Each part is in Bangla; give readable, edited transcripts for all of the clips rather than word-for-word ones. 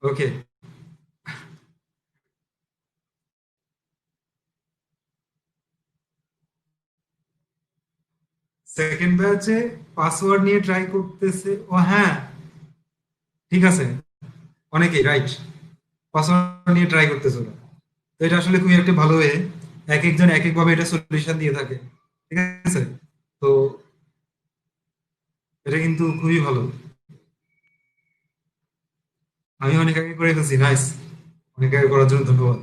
ওকে, সেকেন্ড ব্যাচে পাসওয়ার্ড নিয়ে ট্রাই করতেছে। ও হ্যাঁ, ঠিক আছে, অনেকেই রাইট পাসওয়ার্ড নিয়ে ট্রাই করতেছে ওরা। তো এটা আসলে খুবই একটা ভালো ওয়ে, এক একজন এক একভাবে এটা সলিউশন দিয়ে থাকে। ঠিক আছে, তো এটা কিন্তু খুবই ভালো। আমি অনেক আগে করে ফেলছি, নাইস, অনেক আগে করার জন্য ধন্যবাদ।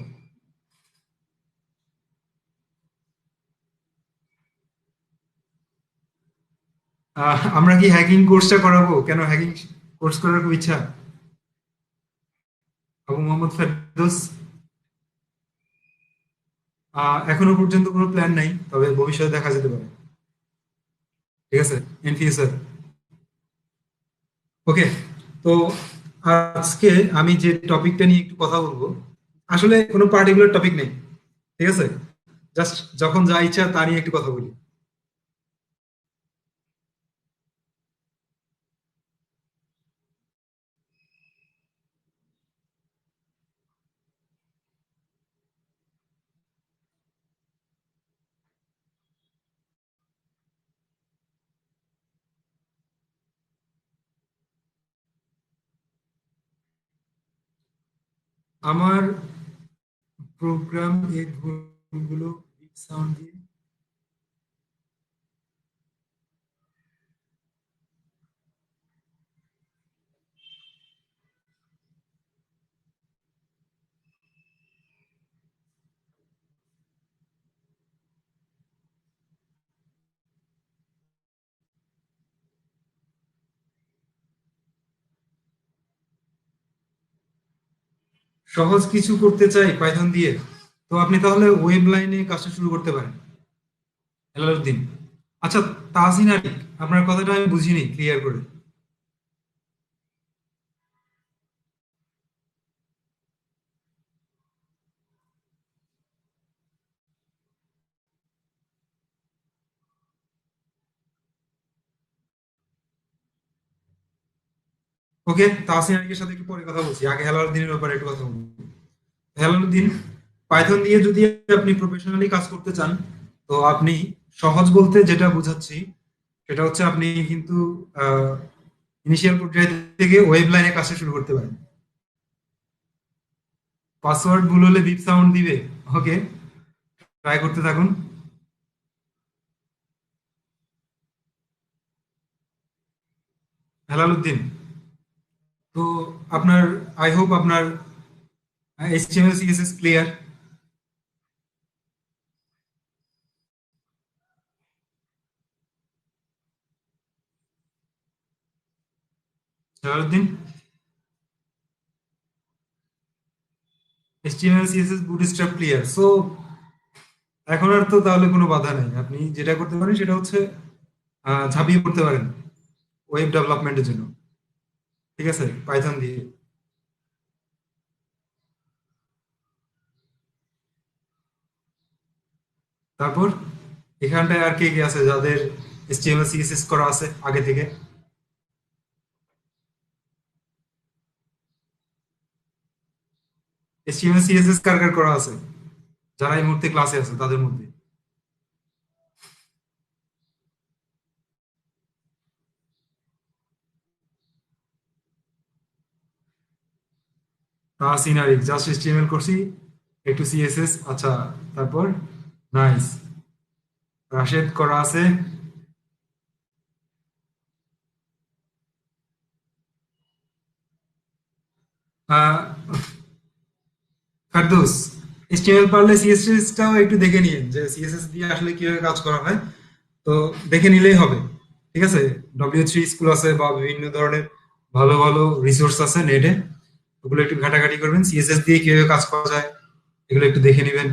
আমরা কি হ্যাকিং কোর্সটা করাবো? কেন হ্যাকিং কোর্স করার খুব ইচ্ছা? আবু মোহাম্মদ ফেরদৌস, এখনো পর্যন্ত কোনো প্ল্যান নাই, তবে ভবিষ্যতে দেখা যেতে পারে। ঠিক আছে, ইন ফিউচার। ওকে, তো আজকে আমি যে টপিকটা নিয়ে একটু কথা বলবো, আসলে কোনো পার্টিকুলার টপিক নেই। ঠিক আছে, জাস্ট যখন যা ইচ্ছা তা নিয়ে একটু কথা বলি। আমার প্রোগ্রাম এর ভুলগুলো বিট সাউন্ড দিয়ে। সহজ কিছু করতে চাই পাইথন দিয়ে, তো আপনি তাহলে ওয়েব লাইনে কাজটা শুরু করতে পারেন। হেলালুদ্দিন, আচ্ছা, তাহসিন আলী, আপনার কথাটা আমি বুঝিনি ক্লিয়ার করে। ওকে, তাহসিন আলীর সাথে একটু পরে কথা বলছি, আগে হেলালুদ্দিনের ব্যাপারে একটু কথা বলবো। হেলালুদ্দিন, পাইথন দিয়ে যদি আপনি প্রফেশনালি কাজ করতে চান, তো আপনি, সহজ বলতে যেটা বোঝাচ্ছি সেটা হচ্ছে আপনি কিন্তু ইনিশিয়াল পর্যায়ে থেকে ওয়েব লাইনে কাজটা শুরু করতে পারেন। পাসওয়ার্ড ভুল হলে বিপ সাউন্ড দিবে। ওকে, ট্রাই করতে থাকুন। হেলালুদ্দিন, তো আপনার, আই হোপ আপনার HTML CSS clear. Helaluddin, HTML CSS bootstrap clear, so এখন আর তো তাহলে কোনো বাধা নেই। আপনি যেটা করতে পারেন সেটা হচ্ছে ঝাঁপিয়ে পড়তে পারেন ওয়েব ডেভেলপমেন্টের জন্য। ঠিক আছে, পাইথন দিয়ে। তারপর এখানটায় আর কে কে আছে যাদের এইচটিএমএল সিএসএস করা আছে আগে থেকে? এইচটিএমএল সিএসএস কার কার করা আছে যারা এই মুহূর্তে ক্লাসে আছে তাদের মধ্যে? সিনারি জাস্ট এইচটিএমএল করছি, একটু সিএসএস, আচ্ছা। তারপর নাইস, রাশেদ করা আছে। আহ, ফারদৌস, এইচটিএমএল পারলে সিএসএস টাও একটু দেখে নিন যে সিএসএস দিয়ে আসলে কিভাবে কাজ করা হয়। তো দেখে নিলেই হবে। ঠিক আছে, ডব্লিউ থ্রি স্কুল আছে বা বিভিন্ন ধরনের ভালো ভালো রিসোর্স আছে নেটে, ওগুলো একটু ঘাটাঘাটি করবেন, সিএসএস দিয়ে কিভাবে কাজ করা যায় এগুলো একটু দেখে নেবেন,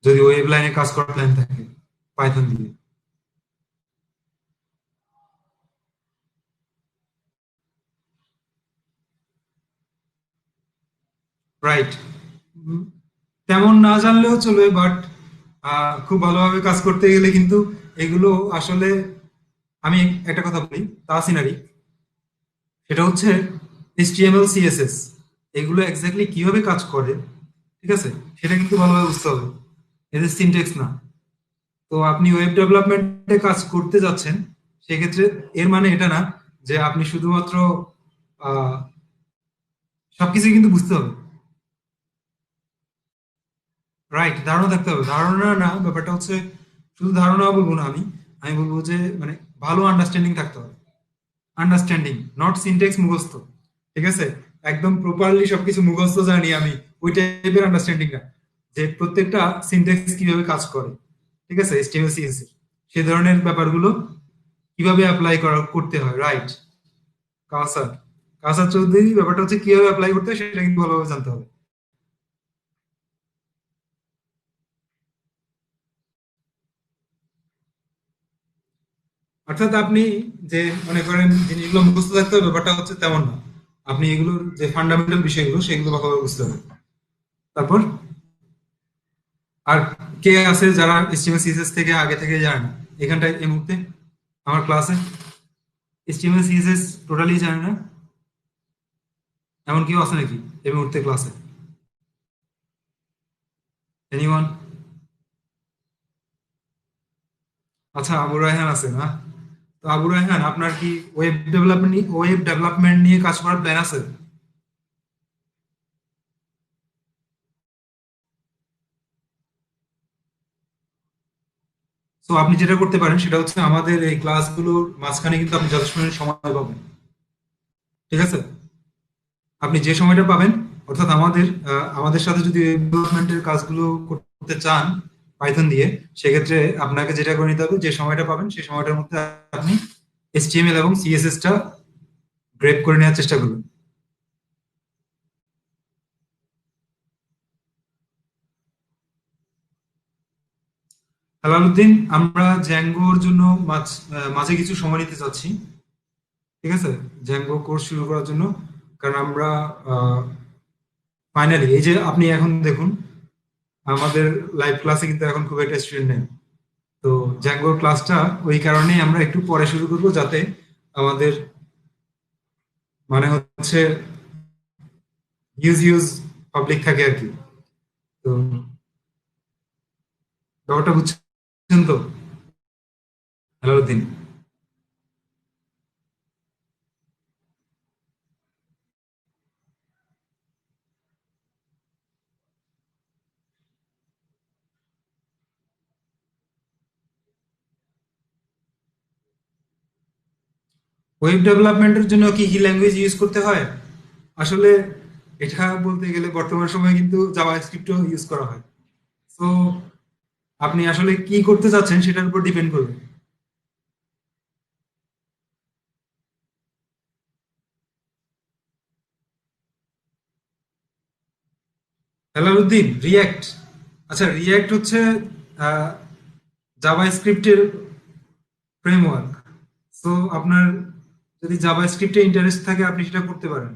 যদি ওয়েব লাইনে কাজ করার প্ল্যান থাকে পাইথন দিয়ে। রাইট, তেমন না জানলেও চলবে, বাট খুব ভালোভাবে কাজ করতে গেলে কিন্তু এগুলো আসলে, আমি একটা কথা বলি তাসিনারি, সেটা হচ্ছে এইচটিএমএল সিএসএস এগুলো এক্স্যাক্টলি কিভাবে কাজ করে, ঠিক আছে, সেটা কিন্তু ভালোভাবে বুঝতে হবে। এদের সিনটেক্স না। তো আপনি ওয়েব ডেভেলপমেন্টে কাজ করতে যাচ্ছেন, সেক্ষেত্রে এর মানে এটা না যে আপনি শুধুমাত্র আহ, সবকিছু কিন্তু বুঝতে হবে। রাইট, ধারণা থাকতে হবে। ধারণা না, ব্যাপারটা হচ্ছে শুধু ধারণা বলবো না আমি, আমি বলবো যে মানে ভালো আন্ডারস্ট্যান্ডিং থাকতে হবে। আন্ডারস্ট্যান্ডিং, নট সিনটেক্স মুখস্থ, ঠিক আছে? একদম প্রপারলি সবকিছু মুখস্থ জানি আমি, ওই টাইপের আন্ডারস্ট্যান্ডিং না। যে প্রত্যেকটা সিনটেক্স কিভাবে কাজ করে, ঠিক আছে, এইচটিএমএল সিএসএস সে ধরনের ব্যাপারগুলো কিভাবে অ্যাপ্লাই করা করতে হয়, রাইট। কাসার কাসার চৌধুরী, ব্যাপারটা হচ্ছে কিভাবে অ্যাপ্লাই করতে হয় সেটা কিন্তু ভালোভাবে জানতে হবে। অর্থাৎ আপনি যে মনে করেন জিনিসগুলো মুখস্থ থাকতে হবে, ব্যাপারটা হচ্ছে তেমন না। আপনি এগুলোর যে ফান্ডামেন্টাল বিষয়গুলো সেগুলো ভালোভাবে বুঝতে হবে। তারপর আর কে আছে যারা এইচটিএমএল সিএসএস থেকে আগে থেকে জানে না এখানটায় এই মুহূর্তে আমার ক্লাসে? এইচটিএমএল সিএসএস টোটালি জানে না এমন কেউ আছে নাকি এই মুহূর্তে ক্লাসে? এনিওয়ান? আচ্ছা, আবু রায়হান আছে না? তো আবু রায়হান, আপনার কি ওয়েব ডেভেলপমেন্ট নিয়ে কাজ করার প্ল্যান আছে? তো আপনি যেটা করতে পারেন সেটা হচ্ছে আমাদের এই ক্লাসগুলোর মাঝখানে কিন্তু আপনি যথেষ্ট পরিমাণে সময় পাবেন, ঠিক আছে? আপনি যে সময়টা পাবেন, অর্থাৎ আমাদের সাথে যদি ডেভেলপমেন্টের কাজগুলো করতে চান পাইথন দিয়ে, সেক্ষেত্রে আপনাকে যেটা করে নিতে হবে, যে সময়টা পাবেন সেই সময়টার মধ্যে আপনি এইচটিএমএল এবং সিএসএস টা গ্রেপ করে নেওয়ার চেষ্টা করবেন। হেলালুদ্দিন, আমরা জ্যাঙ্গোর জন্য মাঝে কিছু সময় নিতে চাচ্ছি, ঠিক আছে, জ্যাঙ্গো কোর্স শুরু করার জন্য। কারণ আমরা ফাইনালি এই যে আপনি এখন দেখুন, আমাদের লাইভ ক্লাসে কিন্তু এখন খুব একটা স্টুডেন্ট নেই। তো জ্যাঙ্গোর ক্লাসটা ওই কারণেই আমরা একটু পরে শুরু করব, যাতে আমাদের মানে হচ্ছে হিউজ হিউজ পাবলিক থাকে আর কি। তো ব্যাপারটা বুঝছেন তো? হেলালুদ্দিন, ওয়েব ডেভেলপমেন্টের জন্য কি কি ল্যাঙ্গুয়েজ ইউজ করতে হয়? আসলে এটা বলতে গেলে বর্তমান সময়ে কিন্তু জাভাস্ক্রিপ্টও ইউজ করা হয়। তো আপনি আসলে কি করতে চাচ্ছেন সেটার উপর ডিপেন্ড করবে। হেলালুদ্দিন, রিয়্যাক্ট? আচ্ছা, রিয়্যাক্ট হচ্ছে জাভাস্ক্রিপ্টের ফ্রেমওয়ার্ক। সো আপনার যদি জাভাস্ক্রিপ্টে ইন্টারেস্ট থাকে আপনি সেটা করতে পারেন।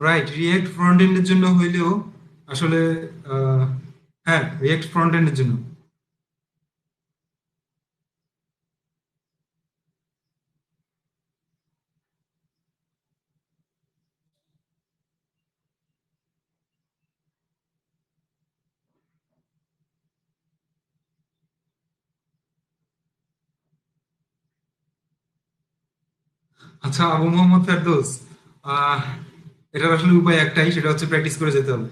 রাইট, রিয়েক্ট ফ্রন্ট এন্ডের জন্য হইলেও আসলে আহ, হ্যাঁ, রিয়েক্ট ফ্রন্ট এন্ডের জন্য। আচ্ছা, আবু মোহাম্মদ ফেরদৌস, আহ, এটার আসলে উপায় একটাই, সেটা হচ্ছে প্র্যাকটিস করে যেতে হবে,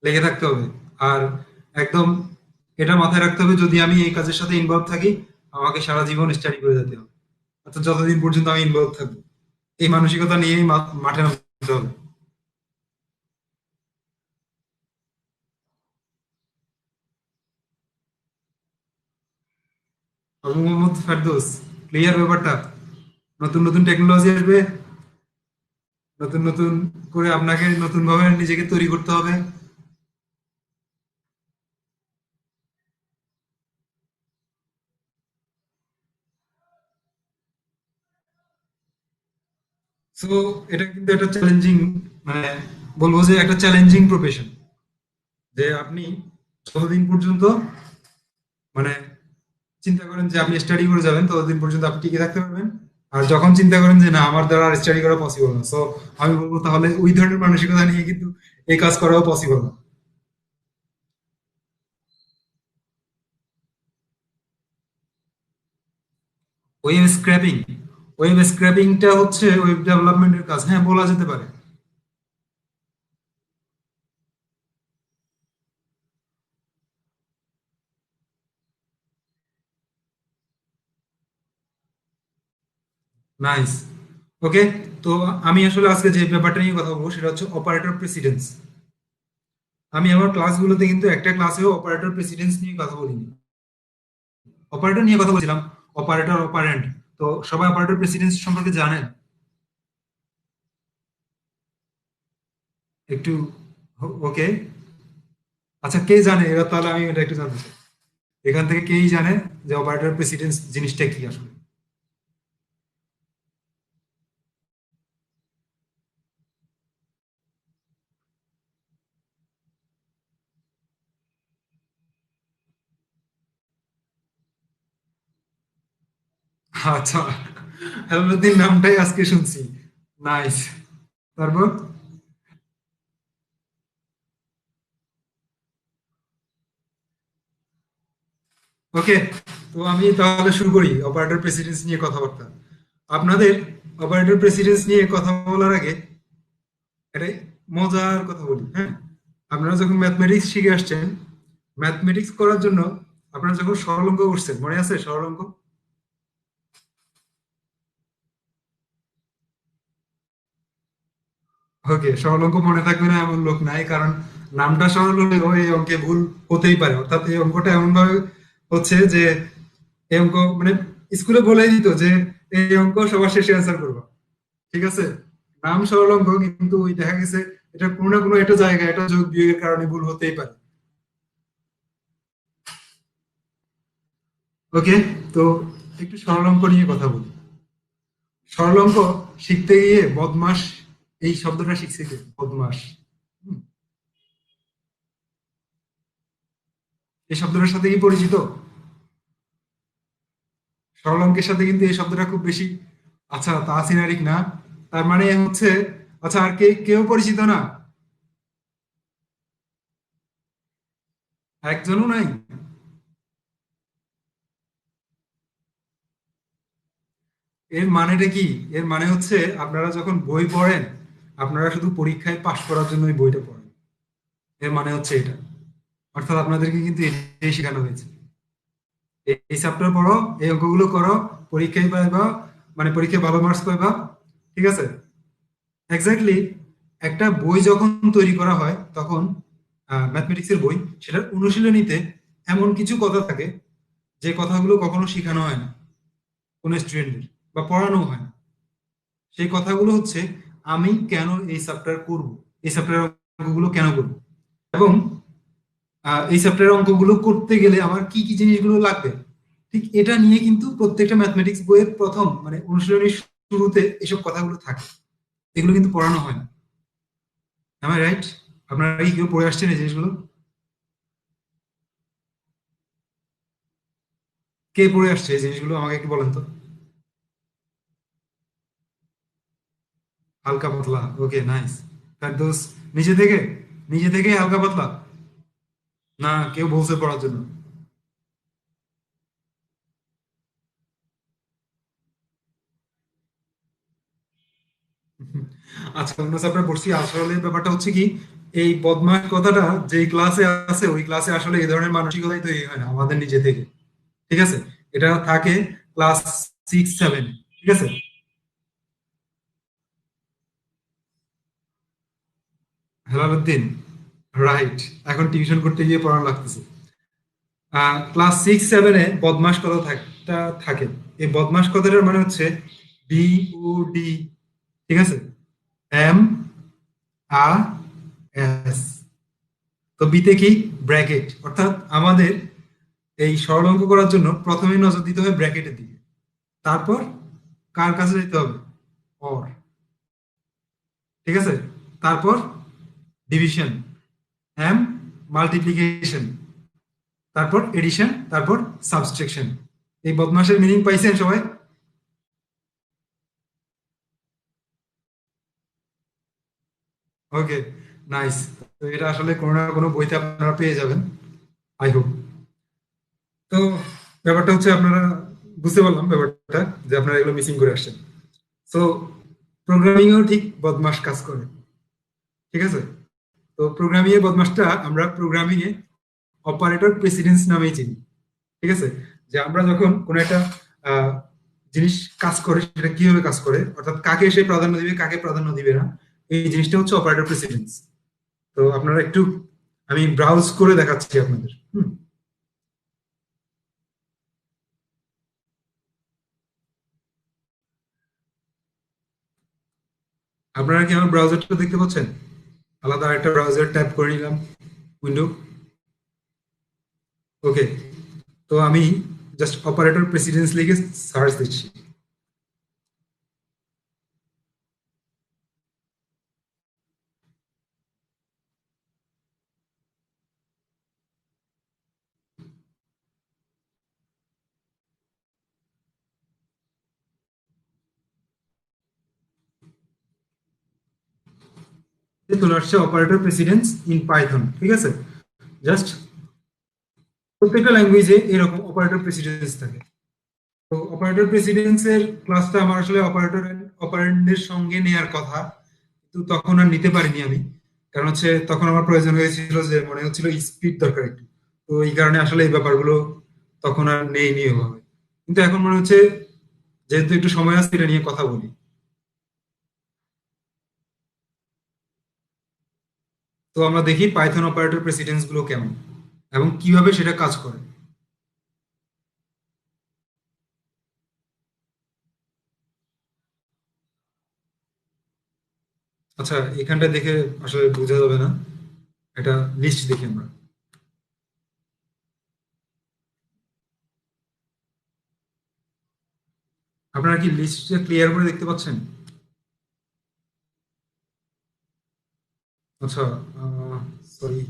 লেগে থাকতে হবে। আর একদম এটা মাথায় রাখতে হবে, যদি আমি এই কাজের সাথে ইনভলভ থাকি আমাকে সারা জীবন স্টাডি করে যেতে হবে, অর্থাৎ যতদিন পর্যন্ত আমি ইনভলভ থাকবো এই মানসিকতা নিয়েই মাঠে নামতে হবে। আবু মোহাম্মদ ফেরদৌস, ক্লিয়ার ব্যাপারটা? নতুন নতুন টেকনোলজি আসবে, নতুন নতুন করে আপনাকে নতুন ভাবে নিজেকে তৈরি করতে হবে। সো এটা কিন্তু একটা চ্যালেঞ্জিং, মানে বলবো যে একটা চ্যালেঞ্জিং প্রফেশন, যে আপনি যতদিন পর্যন্ত মানে চিন্তা করেন যে আপনি স্টাডি করে যাবেন ততদিন পর্যন্ত আপনি টিকে থাকতে পারবেন। আর যখন চিন্তা করেন যে না আমার দ্বারা আর স্টাডি করা পসিবল না, সো আমি বলবো তাহলে ওই ধরনের মানসিকতা নিয়ে কিন্তু এই কাজ করাও পসিবল না। ওয়েব স্ক্র্যাপিং, ওয়েব স্ক্র্যাপিংটা হচ্ছে ওয়েব ডেভেলপমেন্টের কাজ, হ্যাঁ বলা যেতে পারে। নাইস। ওকে, তো আমি আসলে আজকে যে ব্যাপারটা নিয়ে কথা বলবো সেটা হচ্ছে অপারেটর প্রেসিডেন্স। আমি আমার ক্লাসগুলোতে কিন্তু একটা ক্লাসেও অপারেটর প্রেসিডেন্স নিয়ে কথা বলিনি, অপারেটর নিয়ে কথা বলছিলাম, অপারেটর অপারেন্ট। তো সবাই অপারেটর প্রেসিডেন্স সম্পর্কে জানেন একটু? ওকে, আচ্ছা কে জানে এবার, তাহলে আমি এটা একটু জানতে চাই এখান থেকে কেই জানে যে অপারেটর প্রেসিডেন্স জিনিসটা কি আসলে? আচ্ছা, হেলালুদ্দিন নামটাই আজকে শুনছি। নাইস। তারপর? ওকে, তো আমি তাহলে শুরু করি অপারেটর প্রেসিডেন্স নিয়ে কথাবার্তা। আপনাদের অপারেটর প্রেসিডেন্স নিয়ে কথা বলার আগে একটা মজার কথা বলি, হ্যাঁ? আপনারা যখন ম্যাথমেটিক্স শিখে আসছেন, ম্যাথমেটিক্স করার জন্য আপনারা যখন সরল অঙ্ক করছেন, মনে আছে সরল অঙ্ক? ওকে, সরল অঙ্ক মনে থাকবে না এমন লোক নাই, কারণ নামটা সরল হলে ওই অঙ্কে ভুল হতেই পারে। অর্থাৎ এই অঙ্কটা এমন ভাবে হচ্ছে যে এই অঙ্ক মানে স্কুলে বলেই দিত যে এই অঙ্ক সবার শেষে অ্যান্সার করবা, ঠিক আছে? নাম সরল অঙ্ক, কিন্তু ওই দেখা গেছে এটা কোনো না কোনো একটা জায়গায় এটা যোগ বিয়োগের কারণে ভুল হতেই পারে। ওকে, তো একটু সরল অঙ্ক নিয়ে কথা বলি। সরল অঙ্ক শিখতে গিয়ে বদমাস এই শব্দটা শিখছি যে বদমাস। হুম, এই শব্দটার সাথে কি পরিচিত? সরল অঙ্কের সাথে কিন্তু এই শব্দটা খুব বেশি। আচ্ছা, তাহসিন আরিক না, তার মানে হচ্ছে, আচ্ছা আর কে কেউ পরিচিত না? একজনও নাই? এর মানেটা কি? এর মানে হচ্ছে আপনারা যখন বই পড়েন, আপনারা শুধু পরীক্ষায় পাশ করার জন্য ওই বইটা পড়েন। এর মানে হচ্ছে এটা। অর্থাৎ আপনাদেরকে কিন্তু এটাই শেখানো হয়েছে। এই চ্যাপ্টার পড়ো, এই অঙ্কগুলো করো, পরীক্ষায় পাইবা, মানে পরীক্ষায় ভালো মার্কস পাইবা, ঠিক আছে? এক্স্যাক্টলি। একটা বই যখন তৈরি করা হয় তখন ম্যাথমেটিক্সের বই, সেটার অনুশীলনীতে এমন কিছু কথা থাকে যে কথাগুলো কখনো শেখানো হয় না কোনো স্টুডেন্টের, বা পড়ানো হয় না। সেই কথাগুলো হচ্ছে আমি কেন এই চ্যাপ্টার করব, এই চ্যাপ্টারের অঙ্কগুলো কেন করব, এবং এই চ্যাপ্টারের অঙ্কগুলো করতে গেলে আমার কি কি জিনিসগুলো লাগবে। ঠিক এটা নিয়ে কিন্তু প্রত্যেকটা ম্যাথমেটিক্স বইয়ের প্রথম মানে অনুশীলনীর শুরুতে এসব কথাগুলো থাকে। এগুলো কিন্তু পড়ানো হয় না। Am I right? আপনারা কি কেউ পড়ে আসছেন এই জিনিসগুলো? কে পড়ে আসছে এই জিনিসগুলো আমাকে একটু বলেন তো। হালকা পাতলা, ওকে নাইস। ফেরদৌস নিজে থেকে, নিজে থেকে হালকা পাতলা, না কেউ বলছে পড়ার জন্য? আচ্ছা, অন্য চ্যাপ্টার পড়ছি। আসলে ব্যাপারটা হচ্ছে কি, এই বদমাশ কথাটা যে ক্লাসে আছে ওই ক্লাসে আসলে এই ধরনের মানসিকতাই তৈরি হয় না আমাদের নিজে থেকে, ঠিক আছে? এটা থাকে ক্লাস 6 7, ঠিক আছে? হেলালুদ্দিন, রাইট। এখন টিউশন করতে গিয়ে পড়ানো লাগতেছে। ক্লাস 6 7-এ বদমাস কথা থাকে। এই বদমাস কথাটার মানে হচ্ছে BOD, ঠিক আছে? MAS। তো বিতে কি? ব্র্যাকেট। অর্থাৎ আমাদের এই সরল অঙ্ক করার জন্য প্রথমে নজর দিতে হবে ব্র্যাকেটের দিকে, তারপর কার কাছে যেতে হবে? অর। ঠিক আছে? তারপর ডিভিশন, এম মাল্টিপ্লিকেশন, তারপর এডিশন, তারপর সাবট্রাকশন। এই বদমাসের মিনিং পাইছেন সবাই? ওকে, নাইস। তো এটা আসলে কোনো না কোনো বইতে আপনারা পেয়ে যাবেন, আই হোপ। তো ব্যাপারটা হচ্ছে আপনারা বুঝতে পারলাম ব্যাপারটা, যে আপনারা এগুলো মিসিং করে আসছেন। সো প্রোগ্রামিংও ঠিক বদমাস কাজ করে, ঠিক আছে? তো প্রোগ্রামিং এর বদমাসটা আমরা প্রোগ্রামিং এ অপারেটর প্রেসিডেন্স নামেই চিনি, ঠিক আছে? যে আমরা যখন কোনো একটা আহ, জিনিস কাজ করে সেটা কিভাবে কাজ করে, অর্থাৎ কাকে সে প্রাধান্য দিবে কাকে প্রাধান্য দিবে না, এই জিনিসটা হচ্ছে অপারেটর প্রেসিডেন্স। তো আপনারা একটু, আমি ব্রাউজ করে দেখাচ্ছি আপনাদের। আপনারা কি আমার ব্রাউজারটা দেখতে পাচ্ছেন? আলাদা একটা ব্রাউজার ট্যাপ করে নিলাম, উইন্ডো। ওকে, তো আমি জাস্ট অপারেটর প্রেসিডেন্স লিখে সার্চ দিচ্ছি। চলে আসছে অপারেটর প্রেসিডেন্স ইন পাইথন, ঠিক আছে? জাস্ট প্রত্যেকটা ল্যাঙ্গুয়েজে এরকম অপারেটর প্রেসিডেন্স থাকে। তো অপারেটর প্রেসিডেন্স এর ক্লাসটা আমার আসলে অপারেন্ডের সঙ্গে নেয়ার কথা, কিন্তু তখন আর নিতে পারিনি আমি। কারণ হচ্ছে তখন আমার প্রয়োজন হয়েছিল, যে মনে হচ্ছিল স্পিড দরকার একটু। তো এই কারণে আসলে এই ব্যাপারগুলো তখন আর নেইনি ওভাবে। কিন্তু এখন মনে হচ্ছে যেহেতু একটু সময় আছে, এটা নিয়ে কথা বলি। তো আমরা দেখি পাইথন অপারেটর প্রেসিডেন্স গুলো কেমন এবং কিভাবে সেটা কাজ করে। আচ্ছা, এখানটা দেখে আসলে বোঝা যাবে না, এটা লিস্ট দেখি আমরা। আপনারা কি লিস্টটা ক্লিয়ার করে দেখতে পাচ্ছেন? আচ্ছা, সরি।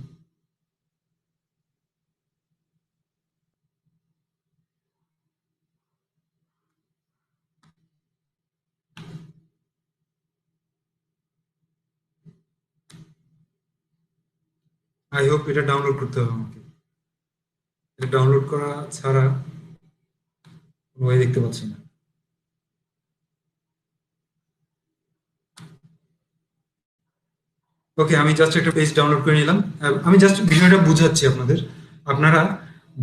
আই হোপ এটা ডাউনলোড করতে হবে আমাকে। এটা ডাউনলোড করা ছাড়া কোনো ওয়ে দেখতে পাচ্ছি না। ওকে, আমি জাস্ট একটা পেজ ডাউনলোড করে নিলাম। আমি জাস্ট বিষয়টা বুঝাচ্ছি আপনাদের, আপনারা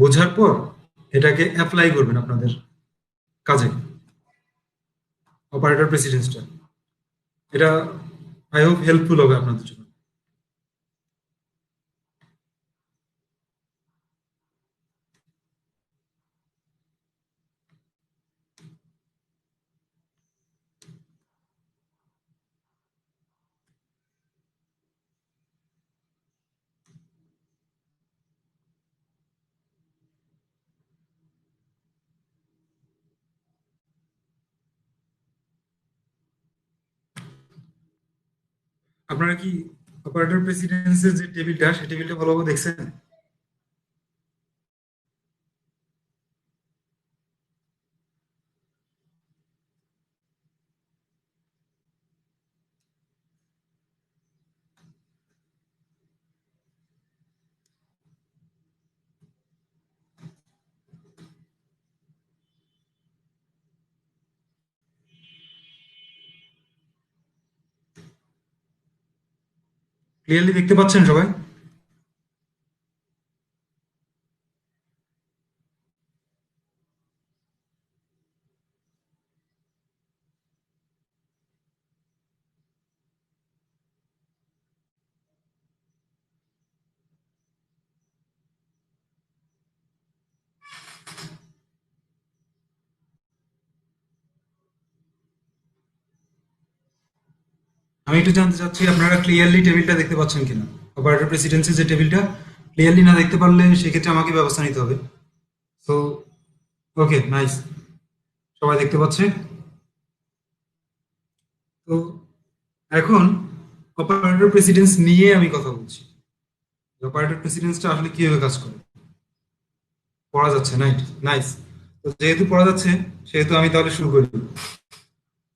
বোঝার পর এটাকে অ্যাপ্লাই করবেন আপনাদের কাজে, অপারেটর প্রেসিডেন্সটা। এটা আই হোপ হেল্পফুল হবে আপনাদের জন্য। আপনারা কি অপারেটর প্রেসিডেন্সের যে টেবিলটা, সেই টেবিলটা ভালোভাবে দেখছেন? ক্লিয়ারলি দেখতে পাচ্ছেন সবাই? আমি একটু জানতে চাচ্ছি আপনারা ক্লিয়ারলি টেবিলটা দেখতে পাচ্ছেন কিনা। অপারেটর প্রেসিডেন্সির যে টেবিলটা, ক্লিয়ারলি না দেখতে পারলে সেক্ষেত্রে আমাকে ব্যবস্থা নিতে হবে। তো ওকে, নাইস, সবাই দেখতে পাচ্ছে। তো এখন অপারেটর প্রেসিডেন্স নিয়ে আমি কথা বলছি। অপারেটর প্রেসিডেন্সটা আসলে কিভাবে কাজ করে পড়া যাচ্ছে, নাইস। তো যেহেতু পড়া যাচ্ছে, সেহেতু আমি তাহলে শুরু করি।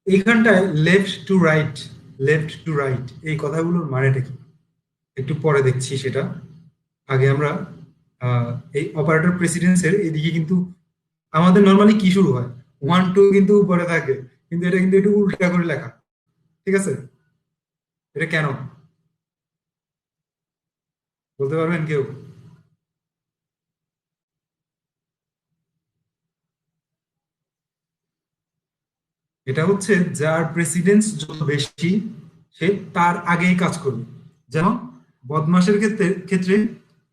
এইখানটায় লেফট টু রাইট এই কথাগুলোর মানেটা কি একটু পরে দেখছি সেটা। আগে আমরা আহ, এই অপারেটর প্রেসিডেন্সের এদিকে কিন্তু আমাদের নর্মালি কি শুরু হয়, 1 2 কিন্তু উপরে থাকে, কিন্তু এটা কিন্তু একটু উল্টা করে লেখা। ঠিক আছে, এটা কেন বলতে পারবেন কেউ? এটা হচ্ছে যার প্রেসিডেন্স যত বেশি, সে তার আগেই কাজ করবে। যেমন বদমাসের ক্ষেত্রে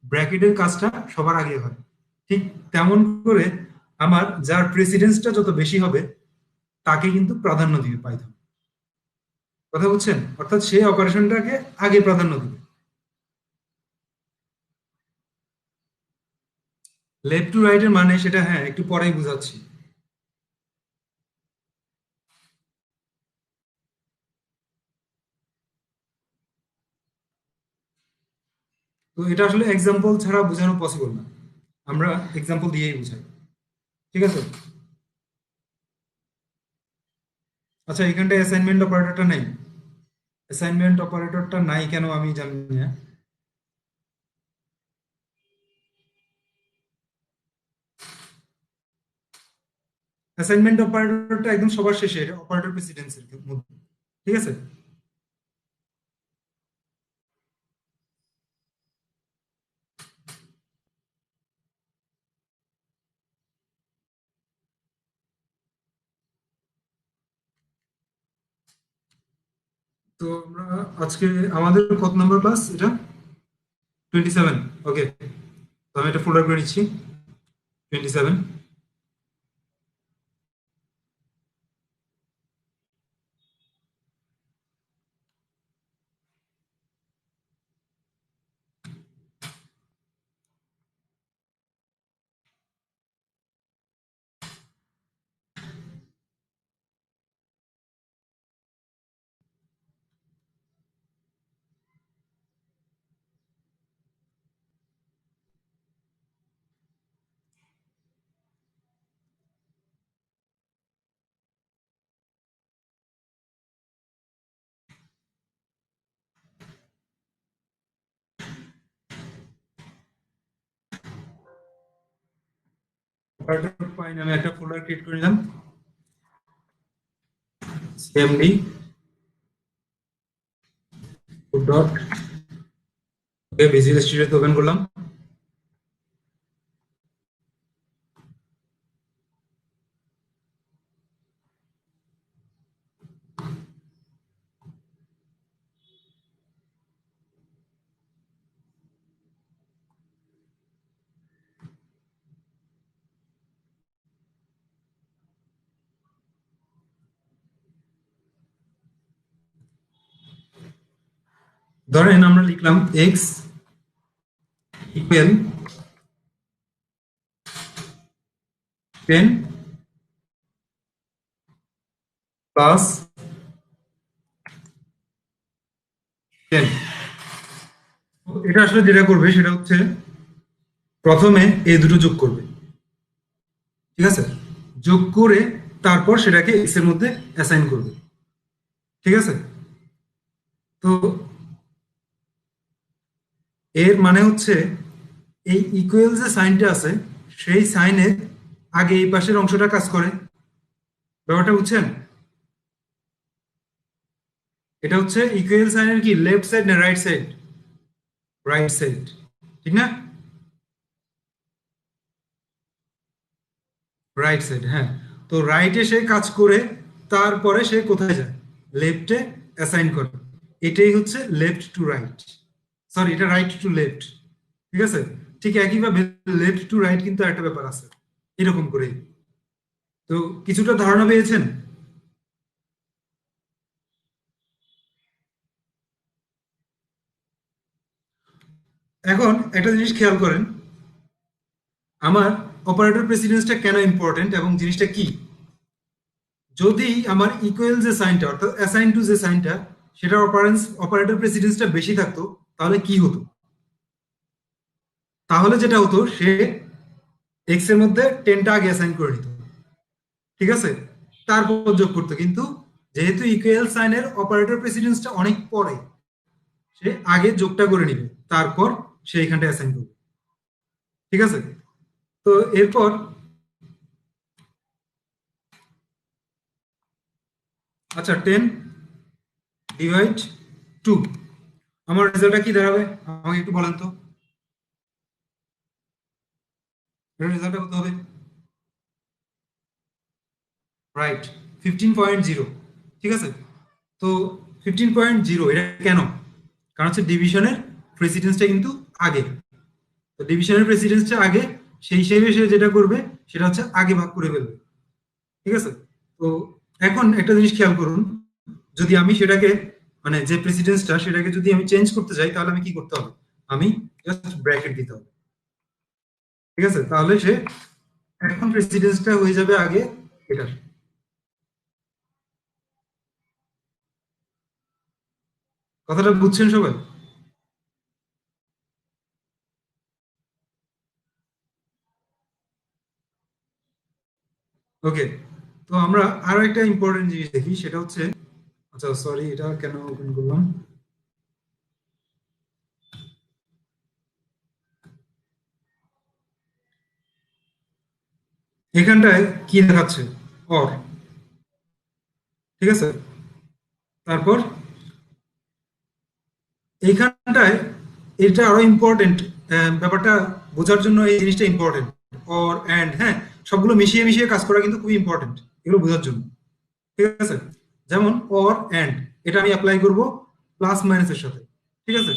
ব্র্যাকেটের কাজটা সবার আগে হয়, ঠিক তেমন করে আমার যার প্রেসিডেন্সটা যত বেশি হবে তাকে কিন্তু প্রাধান্য দিবে পাইথন। কথা বুঝছেন? অর্থাৎ সে অপারেশনটাকে আগে প্রাধান্য দিবে। লেফট টু রাইটের মানে সেটা হ্যাঁ একটু পরেই বুঝাচ্ছি। তো এটা আসলে এক্সাম্পল ছাড়া বোঝানো পসিবল না, আমরা এক্সাম্পল দিয়েই বুঝাই। ঠিক আছে। আচ্ছা, এখানটা অ্যাসাইনমেন্ট অপারেটরটা নেই। অ্যাসাইনমেন্ট অপারেটরটা নাই কেন আমি জানি না। অ্যাসাইনমেন্ট অপারেটরটা একদম সবার শেষে, এটা অপারেটর প্রেসিডেন্সের মধ্যে। ঠিক আছে। তো আমরা আজকে আমাদের কত নাম্বার ক্লাস এটা? 27। ওকে, তো আমি এটা ফোল্ডার করে নিচ্ছি। 27। অপারেটর পাই নামে একটা ফোল্ডার ক্রিয়েট করে নিলাম। CMD dot, visual studio open করলাম। ধরেন আমরা লিখলাম এক্স ইকুয়াল 10 প্লাস 10। এটা আসলে যেটা করবে সেটা হচ্ছে প্রথমে এই দুটো যোগ করবে। ঠিক আছে, যোগ করে তারপর সেটাকে এক্স এর মধ্যে অ্যাসাইন করবে। ঠিক আছে। তো এর মানে হচ্ছে এই ইকুয়াল যে সাইনটা আছে সেই সাইনের আগে এই পাশের অংশটা কাজ করে। ব্যাপারটা বুঝছেন? এটা হচ্ছে ইকুয়াল সাইনের কি লেফট সাইড না রাইট সাইড? রাইট সাইড, ঠিক না? রাইট সাইড, হ্যাঁ। তো রাইটে সে কাজ করে তারপরে সে কোথায় যায়? লেফটে অ্যাসাইন করে। এটাই হচ্ছে লেফট টু রাইট, সরি এটা রাইট টু লেফট। ঠিক আছে। ঠিক একইভাবে লেফট টু রাইট কিন্তু একটা ব্যাপার আছে এরকম করে। তো কিছুটা ধারণা পেয়েছেন? এখন একটা জিনিস খেয়াল করেন, আমার অপারেটর প্রেসিডেন্সটা কেন ইম্পর্টেন্ট এবং জিনিসটা কি। যদি আমার ইকুয়াল যে সাইনটা অর্থাৎ অ্যাসাইন টু যে সাইনটা সেটার অপারেটর প্রেসিডেন্সটা বেশি থাকতো, তাহলে কি হতো? তাহলে যেটা হতো, সে এক্স এর মধ্যে 10টা আগে অ্যাসাইন করে নিত, ঠিক আছে, তারপর যোগ করতো। কিন্তু যেহেতু ইকুয়াল সাইনের অপারেটর প্রেসিডেন্সটা অনেক পরে, সে আগে যোগটা করে নিবে, তারপর সে এখানটা অ্যাসাইন করবে, ঠিক আছে। তো এরপর আচ্ছা, 10 ডিভাইড 2, আমার রেজাল্টটা কি দাঁড়াবে আমাকে একটু বলেন তো, রেজাল্টটা কত হবে? রাইট, 15.0, ঠিক আছে। তো 15.0 এটা কেন? কারণ হচ্ছে ডিভিশনের প্রেসিডেন্সটা কিন্তু আগে, তো ডিভিশনের প্রেসিডেন্সটা আগে, সেই হিসেবে সে যেটা করবে সেটা হচ্ছে আগে ভাগ করে ফেলবে, ঠিক আছে। তো এখন একটা জিনিস খেয়াল করুন, যদি আমি সেটাকে, মানে যে প্রেসিডেন্সটা সেটাকে যদি আমি চেঞ্জ করতে চাই, তাহলে আমি কি করতে হবে? আমি জাস্ট ব্র্যাকেট দিতে হবে, ঠিক আছে। তাহলে সে এখন প্রেসিডেন্সটা হয়ে যাবে আগে এটার। কথাটা বুঝছেন সবাই? ওকে। তো আমরা আরো একটা ইম্পর্টেন্ট জিনিস দেখি, সেটা হচ্ছে, আচ্ছা সরি, এটা কেন ওপেন করলাম? এখানটায় কি দেখাচ্ছে? অর, ঠিক আছে। তারপর এইখানটায়, এটা আরো ইম্পর্টেন্ট, ব্যাপারটা বোঝার জন্য এই জিনিসটা ইম্পর্টেন্ট। অর অ্যান্ড, হ্যাঁ, সবগুলো মিশিয়ে মিশিয়ে কাজ করা কিন্তু খুবই ইম্পর্টেন্ট এগুলো বোঝার জন্য, ঠিক আছে। যেমন অর অ্যান্ড, এটা আমি অ্যাপ্লাই করব প্লাস মাইনাসের সাথে, ঠিক আছে।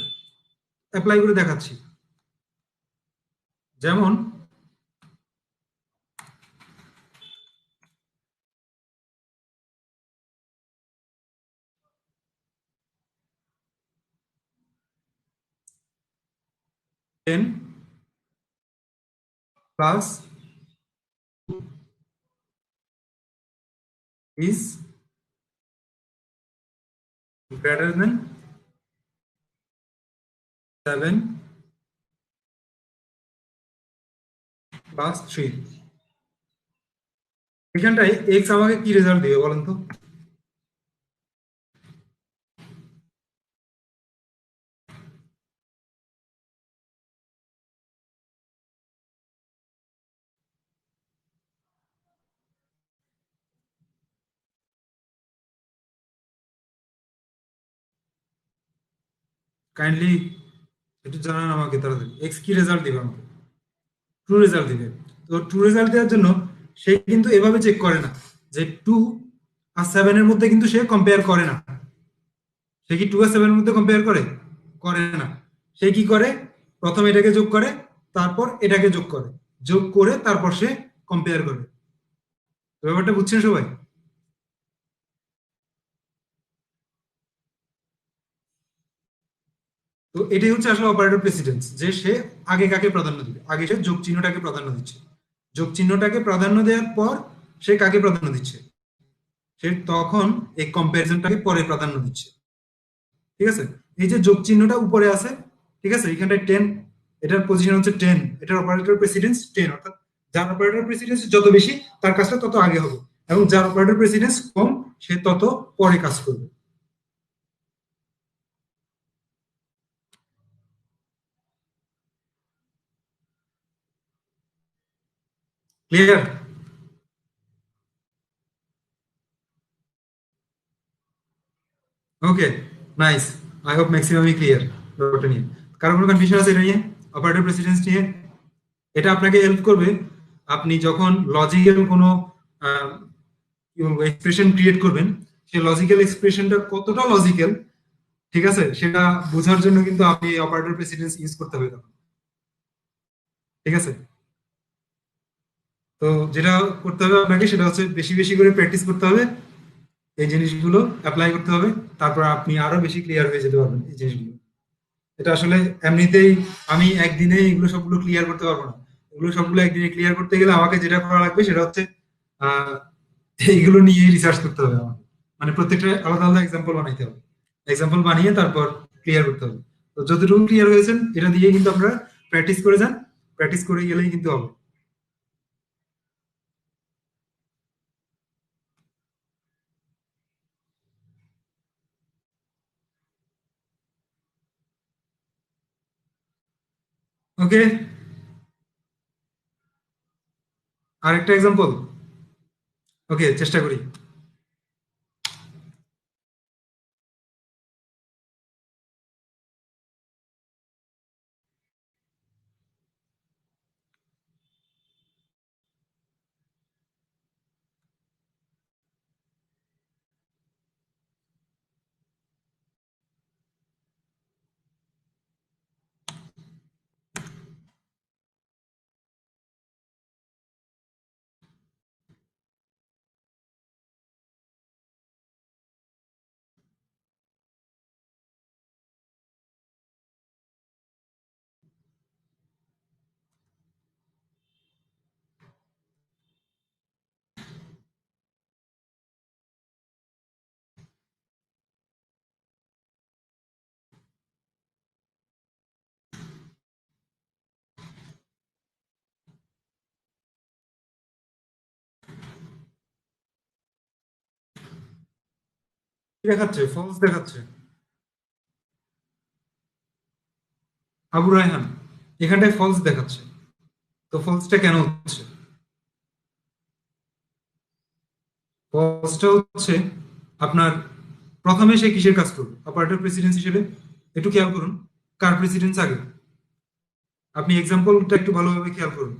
অ্যাপ্লাই করে দেখাচ্ছি। যেমন 10 plus is greater than 7 plus 3। এখানটায় এক্স আমাকে কি রেজাল্ট দিবে বলেন তো? কাইন্ডলি একটু জানান আমাকে তাড়াতাড়ি, এক্স কি রেজাল্ট দিবে আমাকে? ট্রু রেজাল্ট দিবে। তো ট্রু রেজাল্ট দেওয়ার জন্য সে কিন্তু এভাবে চেক করে না যে 2 আর 7 এর মধ্যে কিন্তু সে কম্পেয়ার করে না। সে কি 2 আর 7 এর মধ্যে কম্পেয়ার করে? করে না। সে কি করে? প্রথম এটাকে যোগ করে, তারপর এটাকে যোগ করে, যোগ করে তারপর সে কম্পেয়ার করে। তো ব্যাপারটা বুঝছেন সবাই? তো এটাই হচ্ছে আসলে অপারেটর প্রেসিডেন্স, যে সে আগে কাকে প্রাধান্য দিবে। আগে সে যোগ চিহ্নটাকে প্রাধান্য দিচ্ছে, যোগ চিহ্নটাকে প্রাধান্য দেওয়ার পর সে কাকে প্রাধান্য দিচ্ছে, সে তখন এই কম্পারিজনটাকে পরে প্রাধান্য দিচ্ছে, ঠিক আছে। এই যে যোগ চিহ্নটা উপরে আছে, ঠিক আছে, এখানটায় 10, এটার পজিশন হচ্ছে 10, এটার অপারেটর প্রেসিডেন্স 10, অর্থাৎ যার অপারেটর প্রেসিডেন্স যত বেশি তার কাজটা তত আগে হবে, এবং যার অপারেটর প্রেসিডেন্স কম সে তত পরে কাজ করবে। Clear? Okay, nice. I hope ম্যাক্সিমামই ক্লিয়ার ব্যাপারটা নিয়ে। কারো কোনো কনফিউশন আছে এটা নিয়ে, অপারেটর প্রেসিডেন্স নিয়ে? এটা আপনাকে হেল্প করবে আপনি যখন লজিক্যাল কোনো আহ, কি বলবো এক্সপ্রেশন ক্রিয়েট করবেন, সেই লজিক্যাল এক্সপ্রেশনটা কতটা লজিক্যাল, ঠিক আছে, সেটা বোঝার জন্য কিন্তু আপনি অপারেটর প্রেসিডেন্স ইউজ করতে হবে তখন, ঠিক আছে। তো যেটা করতে হবে আপনাকে সেটা হচ্ছে বেশি বেশি করে প্র্যাকটিস করতে হবে, এই জিনিসগুলো অ্যাপ্লাই করতে হবে, তারপর আপনি আরো বেশি ক্লিয়ার হয়ে যেতে পারবেন এই জিনিসগুলো। এটা আসলে এমনিতেই আমি একদিনে এগুলো সবগুলো ক্লিয়ার করতে পারবো না। এগুলো সবগুলো একদিনে ক্লিয়ার করতে গেলে আমাকে যেটা করা লাগবে সেটা হচ্ছে আহ এইগুলো নিয়ে রিসার্চ করতে হবে আমাকে, মানে প্রত্যেকটা আলাদা আলাদা এক্সাম্পল বানাইতে হবে, এক্সাম্পল বানিয়ে তারপর ক্লিয়ার করতে হবে। তো যতটুকু ক্লিয়ার হয়েছেন এটা দিয়ে কিন্তু আপনারা প্র্যাকটিস করে যান, প্র্যাকটিস করে গেলেই কিন্তু হবে। ওকে, আরেকটা এক্সাম্পল। ওকে, চেষ্টা করি। কি দেখাচ্ছে? ফলস দেখাচ্ছে। আবু রায়হান, এখানটায় ফলস দেখাচ্ছে। তো ফলসটা কেন হচ্ছে? ফলসটা হচ্ছে আপনার প্রথমে সে কিসের কাজ করবে অপারেটর প্রেসিডেন্স হিসেবে? একটু খেয়াল করুন, কার প্রেসিডেন্স আগে? আপনি এক্সাম্পলটা একটু ভালোভাবে খেয়াল করুন।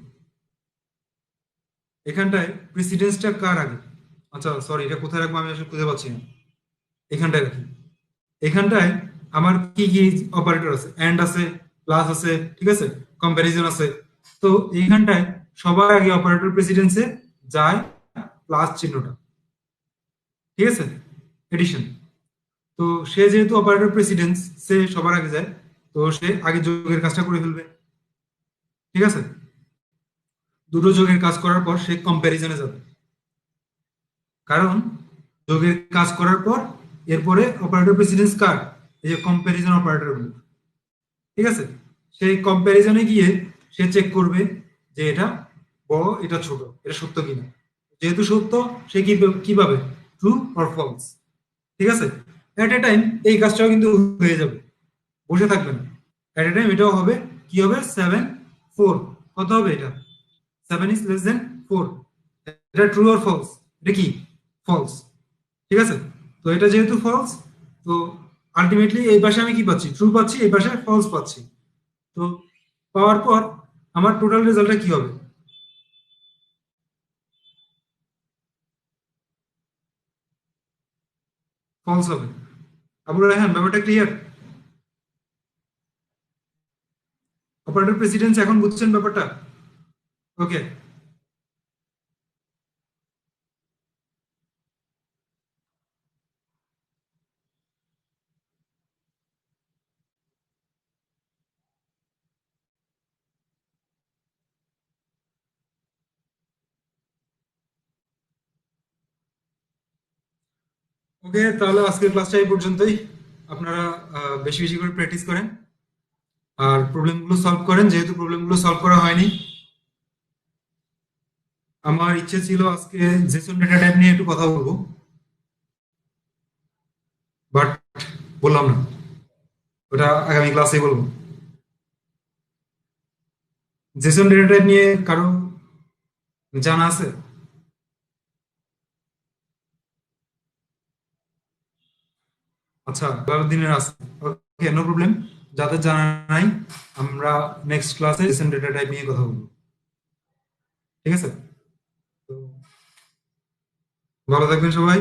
এখানটায় প্রেসিডেন্সটা কার আগে? আচ্ছা সরি, এটা কোথায় রাখবো আমি আসলে খুঁজে পাচ্ছি না। এখানটায় রাখি। এখানটায় আমার কি কি অপারেটর আছে? এন্ড আছে, প্লাস আছে, ঠিক আছে, কম্প্যারিজন আছে। তো এইখানটায় সবার আগে অপারেটর প্রেসিডেন্সে যায় প্লাস চিহ্নটা, ঠিক আছে, এডিশন। তো সে যেহেতু অপারেটর প্রেসিডেন্স, সে সবার আগে যায়, তো সে আগে যোগের কাজটা করে ফেলবে, ঠিক আছে। দুটো যোগের কাজ করার পর সে কম্প্যারিজনে যাবে, কারণ যোগের কাজ করার পর এরপরে অপারেটর প্রেসিডেন্স কার? এই যে কম্প্যারিজন অপারেটর গুলো, ঠিক আছে। সেই কম্প্যারিজনে গিয়ে সে চেক করবে যে এটা বড়, এটা ছোট, এটা সত্য কিনা। যেহেতু সত্য, সে কি পাবে? ট্রু অর ফলস, ঠিক আছে। এট এ টাইম এই কাজটাও কিন্তু হয়ে যাবে, বসে থাকবে না। এট এ টাইম এটাও হবে। কি হবে? 7 4। কত হবে এটা? 7 is less than 4। এটা ট্রু অর ফলস? এটা কি? ফলস, ঠিক আছে। তো এটা যেহেতু ফলস, তো আলটিমেটলি এই পাশে আমি কি পাচ্ছি? ট্রু পাচ্ছি, এই পাশে ফলস পাচ্ছি। তো পাওয়ার পর আমার টোটাল রেজাল্টটা কি হবে? ফলস হবে। আবু রায়হান, ব্যাপারটা ক্লিয়ার? অপারেটর প্রেসিডেন্স এখন বুঝছেন ব্যাপারটা? ওকে। ওকে, তাহলে আজকের ক্লাসটা এই পর্যন্তই। আপনারা বেশি বেশি করে প্র্যাকটিস করেন আর প্রবলেমগুলো সলভ করেন। যেহেতু প্রবলেমগুলো সলভ করা হয়নি, আমার ইচ্ছে ছিল আজকে জেসন ডেটা টাইপ নিয়ে একটু কথা বলবো, বাট বললাম না, ওটা আগামী ক্লাসে বলবো। জেসন ডেটা টাইপ নিয়ে কারো জানা আছে? আচ্ছা, দিনের আছে। ওকে, নো প্রবলেম। যাদের জানা নাই, আমরা নেক্সট ক্লাসে জেসন ডেটা টাইপ নিয়ে কথা বলবো, ঠিক আছে। তো ভালো থাকবেন সবাই।